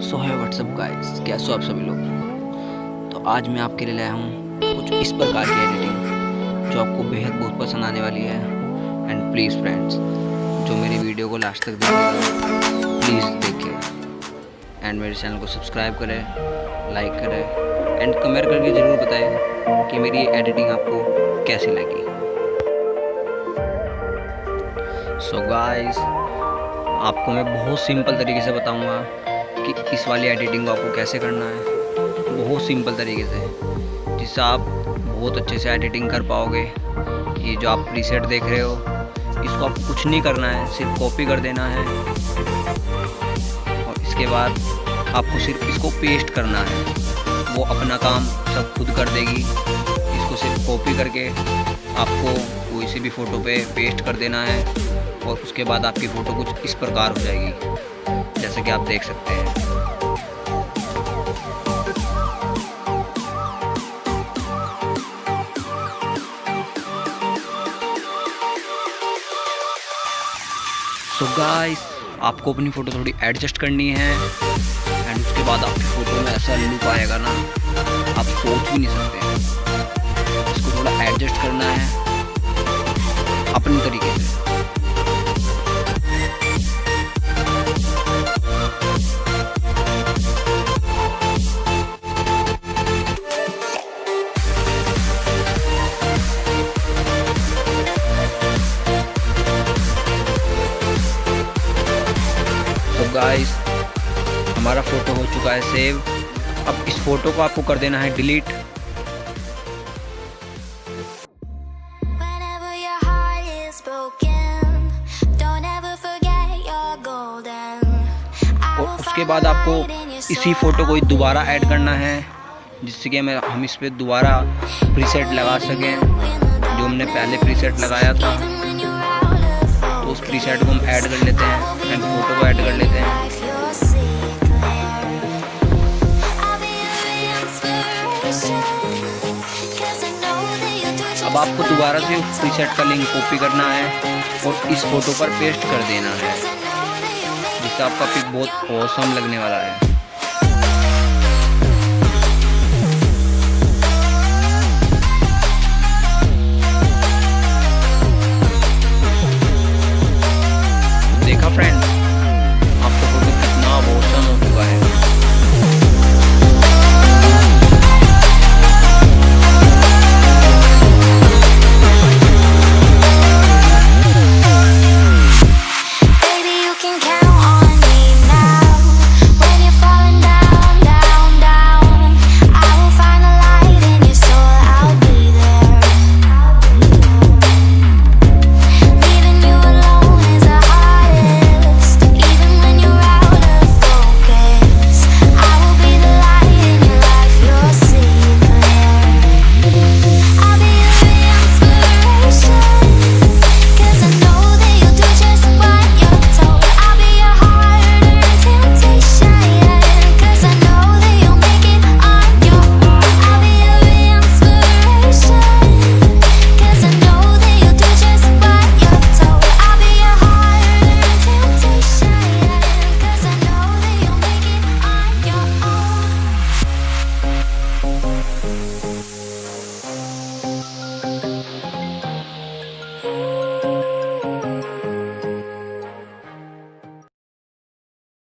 सो है WhatsApp guys, कैसे हो आप सभी लोग। तो आज मैं आपके लिए लाया हूँ कुछ इस प्रकार की एडिटिंग जो आपको बेहद बहुत पसंद आने वाली है। एंड प्लीज़ फ्रेंड्स, जो मेरी वीडियो को लास्ट तक देखिएगा, प्लीज़ देखिए एंड मेरे चैनल को सब्सक्राइब करें, लाइक करें एंड कमेंट करके ज़रूर बताएं कि मेरी एडिटिंग आपको कैसी लगी। सो गाइस, आपको मैं बहुत सिंपल तरीके से बताऊंगा कि इस वाली एडिटिंग को आपको कैसे करना है, बहुत सिंपल तरीके से, जिससे आप बहुत अच्छे से एडिटिंग कर पाओगे। ये जो आप प्रीसेट देख रहे हो, इसको आपको कुछ नहीं करना है, सिर्फ कॉपी कर देना है और इसके बाद आपको सिर्फ इसको पेस्ट करना है। वो अपना काम सब खुद कर देगी। इसको सिर्फ कॉपी करके आपको कोई सी भी फ़ोटो पे पेस्ट कर देना है और उसके बाद आपकी फ़ोटो कुछ इस प्रकार हो जाएगी, जैसे कि आप देख सकते हैं। सो गाइस, आपको अपनी फ़ोटो थोड़ी एडजस्ट करनी है एंड उसके बाद आपकी फ़ोटो में ऐसा लुक आएगा ना, आप सोच भी नहीं सकते। इसको थोड़ा एडजस्ट करना है अपने तरीके से। तो गाइस, हमारा फ़ोटो हो चुका है सेव। अब इस फ़ोटो को आपको कर देना है डिलीट। और उसके बाद आपको इसी फ़ोटो को दोबारा ऐड करना है, जिससे कि हम इस पर दोबारा प्रीसेट लगा सकें। जो हमने पहले प्रीसेट लगाया था, तो उस प्रीसेट को हम ऐड कर लेते हैं एंड फ़ोटो को ऐड कर लेते हैं। अब आपको दोबारा से उस प्रीसेट का लिंक कॉपी करना है और इस फ़ोटो पर पेस्ट कर देना है, जिससे आपका पिक बहुत ऑसम लगने वाला है। देखा फ्रेंड्स,